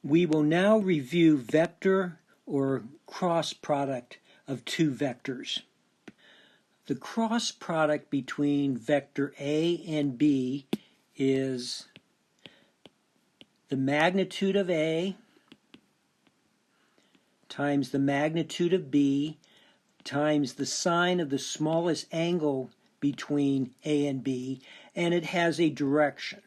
We will now review vector or cross product of two vectors. The cross product between vector A and B is the magnitude of A times the magnitude of B times the sine of the smallest angle between A and B, and it has a direction.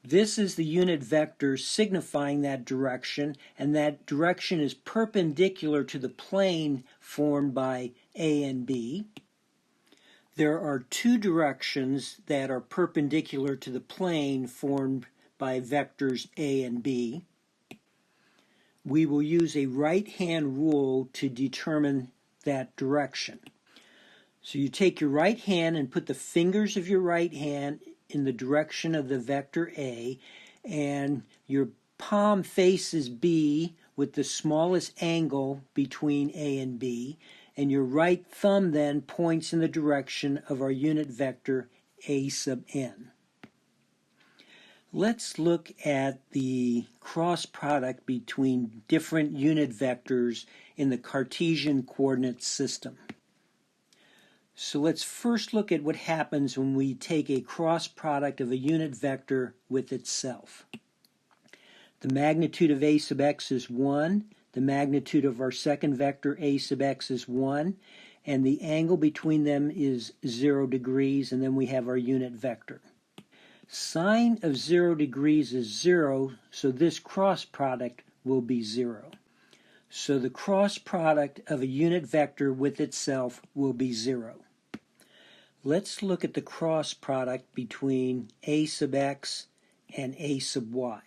This is the unit vector signifying that direction, and that direction is perpendicular to the plane formed by A and B. There are two directions that are perpendicular to the plane formed by vectors A and B. We will use a right-hand rule to determine that direction. So you take your right hand and put the fingers of your right hand in the direction of the vector A, and your palm faces B with the smallest angle between A and B, and your right thumb then points in the direction of our unit vector A sub n. Let's look at the cross product between different unit vectors in the Cartesian coordinate system. So let's first look at what happens when we take a cross product of a unit vector with itself. The magnitude of A sub x is 1, the magnitude of our second vector A sub x is 1, and the angle between them is 0 degrees, and then we have our unit vector. Sine of 0 degrees is 0, so this cross product will be 0. So the cross product of a unit vector with itself will be 0. Let's look at the cross product between A sub x and A sub y.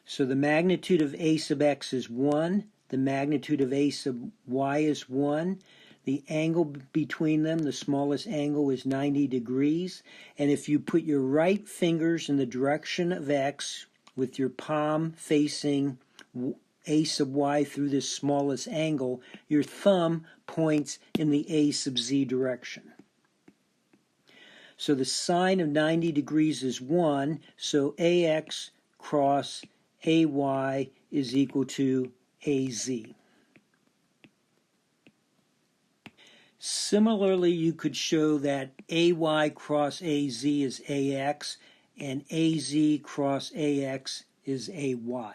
So the magnitude of A sub x is 1, the magnitude of A sub y is 1, the angle between them, the smallest angle, is 90 degrees, and if you put your right fingers in the direction of x with your palm facing A sub y through this smallest angle, your thumb points in the A sub z direction. So the sine of 90 degrees is 1, so AX cross AY is equal to AZ. Similarly, you could show that AY cross AZ is AX and AZ cross AX is AY.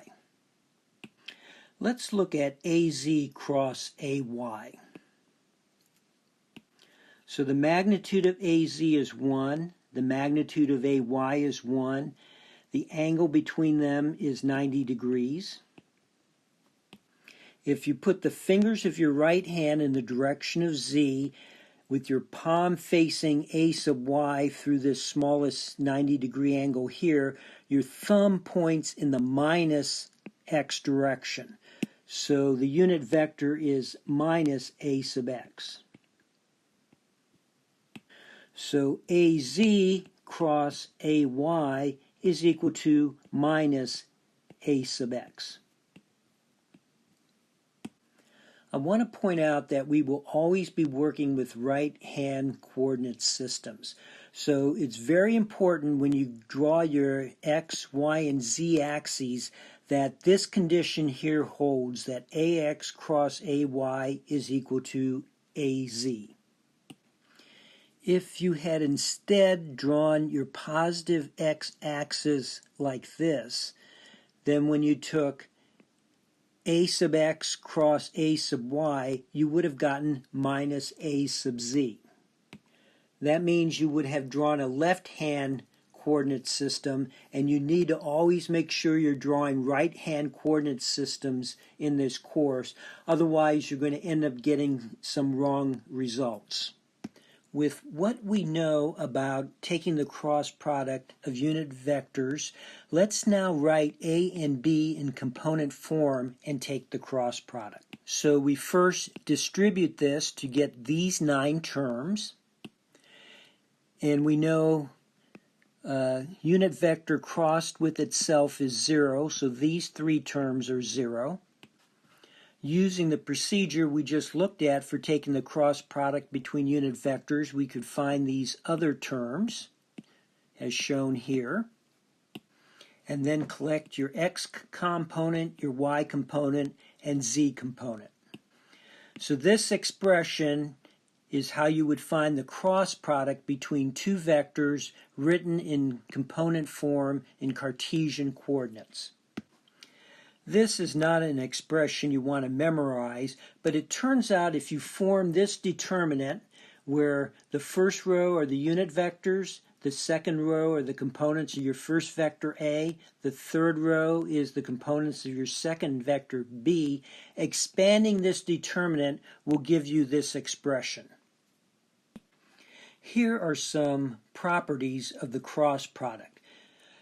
Let's look at AZ cross AY. So the magnitude of AZ is 1, the magnitude of AY is 1, the angle between them is 90 degrees. If you put the fingers of your right hand in the direction of Z with your palm facing A sub y through this smallest 90 degree angle here, your thumb points in the minus x direction. So the unit vector is minus A sub x. So AZ cross AY is equal to minus A sub x. I want to point out that we will always be working with right-hand coordinate systems. So it's very important when you draw your x, y, and z axes that this condition here holds, that AX cross AY is equal to AZ. If you had instead drawn your positive x-axis like this, then when you took A sub x cross A sub y, you would have gotten minus A sub z. That means you would have drawn a left-hand coordinate system, and you need to always make sure you're drawing right-hand coordinate systems in this course. Otherwise, you're going to end up getting some wrong results. With what we know about taking the cross product of unit vectors, let's now write A and B in component form and take the cross product. So we first distribute this to get these 9 terms, and we know unit vector crossed with itself is 0, so these 3 terms are 0. Using the procedure we just looked at for taking the cross product between unit vectors, we could find these other terms, as shown here. and then collect your x component, your y component, and z component. So this expression is how you would find the cross product between two vectors written in component form in Cartesian coordinates. This is not an expression you want to memorize, but it turns out if you form this determinant where the first row are the unit vectors, the second row are the components of your first vector A, the third row is the components of your second vector B, expanding this determinant will give you this expression. Here are some properties of the cross product.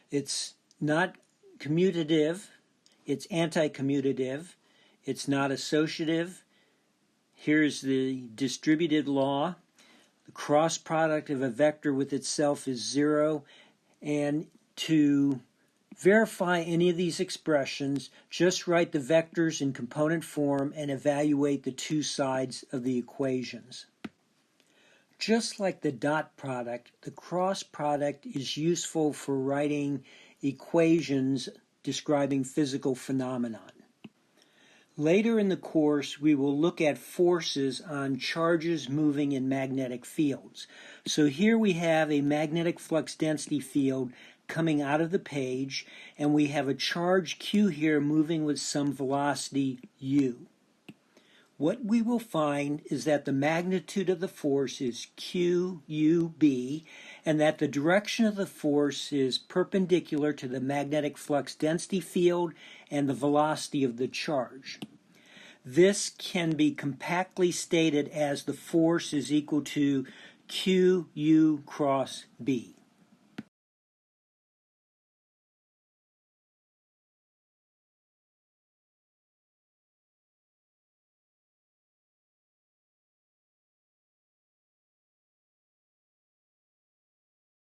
It's not commutative, it's anti-commutative, it's not associative. Here's the distributed law. The cross product of a vector with itself is 0, and to verify any of these expressions, just write the vectors in component form and evaluate the two sides of the equations. Just like the dot product, the cross product is useful for writing equations describing physical phenomenon. Later in the course, we will look at forces on charges moving in magnetic fields. So here we have a magnetic flux density field coming out of the page, and we have a charge Q here moving with some velocity U. What we will find is that the magnitude of the force is QUB, and that the direction of the force is perpendicular to the magnetic flux density field and the velocity of the charge. This can be compactly stated as the force is equal to QU cross B.